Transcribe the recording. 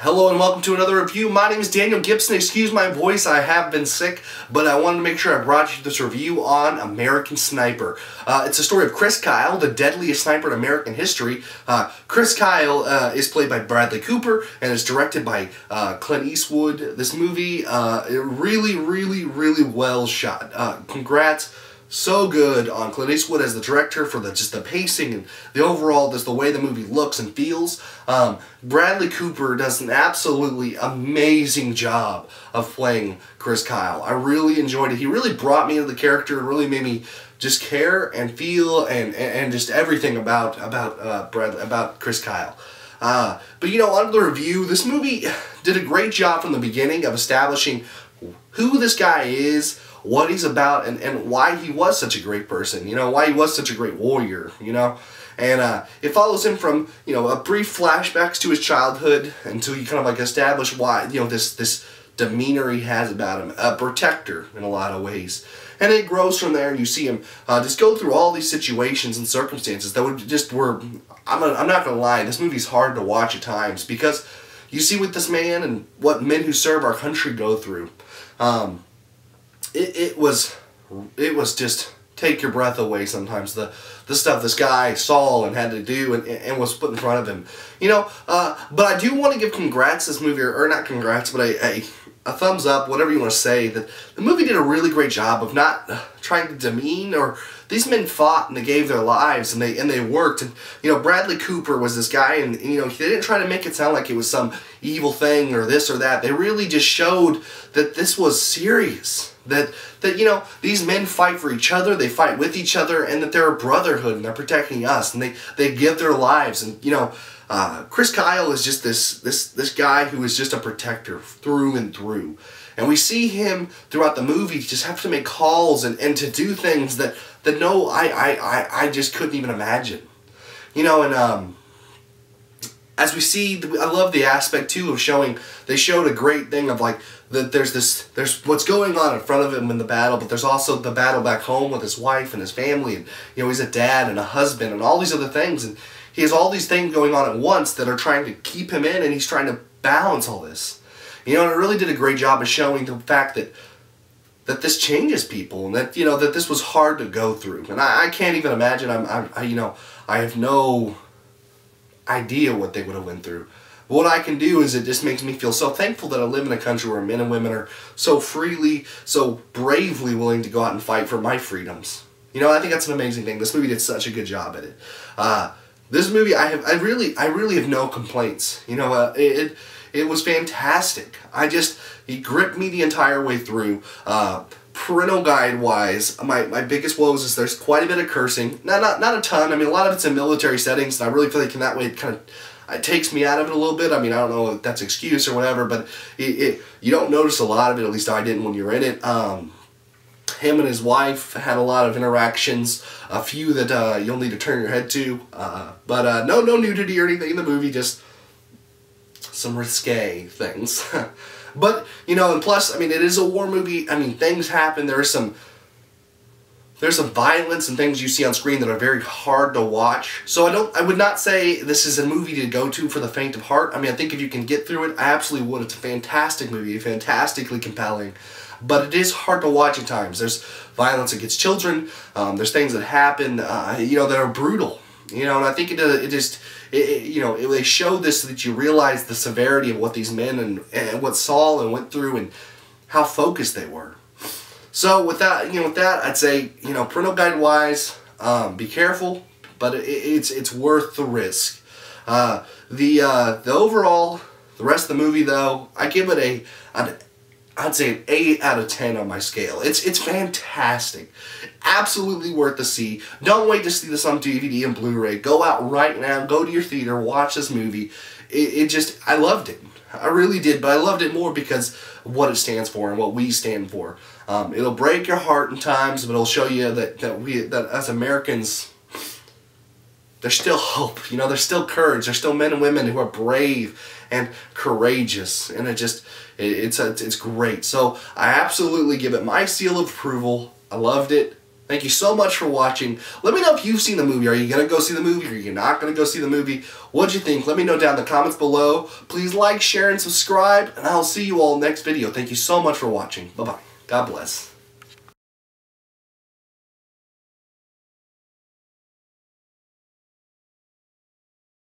Hello and welcome to another review. My name is Daniel Gibson. Excuse my voice, I have been sick, but I wanted to make sure I brought you this review on American Sniper. It's a story of Chris Kyle, the deadliest sniper in American history. Chris Kyle is played by Bradley Cooper and is directed by Clint Eastwood. This movie, really well shot. Congrats. So good on Clint Eastwood as the director for just the pacing and the overall, just the way the movie looks and feels. Bradley Cooper does an absolutely amazing job of playing Chris Kyle. I really enjoyed it. He really brought me into the character and really made me just care and feel and just everything about Chris Kyle. But you know, on the review, this movie did a great job from the beginning of establishing who this guy is, what he's about, and why he was such a great person, you know, why he was such a great warrior, you know. And it follows him from, you know, a brief flashbacks to his childhood until you kind of like establish why, you know, this demeanor he has about him, a protector in a lot of ways. And it grows from there, and you see him just go through all these situations and circumstances that I'm not going to lie, this movie's hard to watch at times because you see what this man and what men who serve our country go through. It was just take your breath away sometimes, the stuff this guy saw and had to do and was put in front of him, you know. But I do want to give congrats to this movie, or not congrats, but a thumbs up, whatever you want to say, that the movie did a really great job of not trying to demean, or these men fought and they gave their lives and they worked. And you know, Bradley Cooper was this guy, and you know, they didn't try to make it sound like it was some evil thing or this or that. They really just showed that this was serious. That you know, these men fight for each other, they fight with each other, and that they're a brotherhood and they're protecting us, and they give their lives. And you know, Chris Kyle is just this guy who is just a protector through and through. And we see him throughout the movie just have to make calls and to do things that no, I just couldn't even imagine. You know, and as we see, I love the aspect too of showing, they showed a great thing of like, that there's what's going on in front of him in the battle, but there's also the battle back home with his wife and his family, and you know, he's a dad and a husband and all these other things, and he has all these things going on at once that are trying to keep him in, and he's trying to balance all this. You know, and it really did a great job of showing the fact that this changes people, and that, you know, that this was hard to go through. And I can't even imagine. You know, I have no idea what they would have went through. But what I can do is, it just makes me feel so thankful that I live in a country where men and women are so freely, so bravely willing to go out and fight for my freedoms. You know, I think that's an amazing thing. This movie did such a good job at it. This movie, I really have no complaints. You know, it was fantastic. He gripped me the entire way through. Parental guide wise, my biggest woes is there's quite a bit of cursing. Not a ton. I mean, a lot of it's in military settings, and I really feel like in that way it kind of takes me out of it a little bit. I mean, I don't know if that's excuse or whatever, but you don't notice a lot of it. At least I didn't when you're in it. Him and his wife had a lot of interactions, a few that you'll need to turn your head to, but no nudity or anything in the movie, just some risque things. But, you know, and plus, I mean, it is a war movie. I mean, things happen. There's some violence and things you see on screen that are very hard to watch. So I would not say this is a movie to go to for the faint of heart. I mean, I think if you can get through it, I absolutely would. It's a fantastic movie, fantastically compelling. But it is hard to watch at times. There's violence against children. There's things that happen, you know, that are brutal. You know, and I think you know, they show this so that you realize the severity of what these men and what Saul and went through and how focused they were. So with that, you know, I'd say, you know, parental guide wise, be careful, but it's worth the risk. The overall, the rest of the movie though, I give it I'd say an 8 out of 10 on my scale. It's fantastic. Absolutely worth the see. Don't wait to see this on DVD and Blu-ray. Go out right now. Go to your theater. Watch this movie. I loved it. I really did, but I loved it more because of what it stands for and what we stand for. It'll break your heart in times, but it'll show you that as Americans, there's still hope. You know, there's still courage. There's still men and women who are brave and courageous, and it's great. So I absolutely give it my seal of approval. I loved it. Thank you so much for watching. Let me know if you've seen the movie. Are you going to go see the movie? Or are you not going to go see the movie? What'd you think? Let me know down in the comments below. Please like, share, and subscribe. And I'll see you all next video. Thank you so much for watching. Bye-bye. God bless.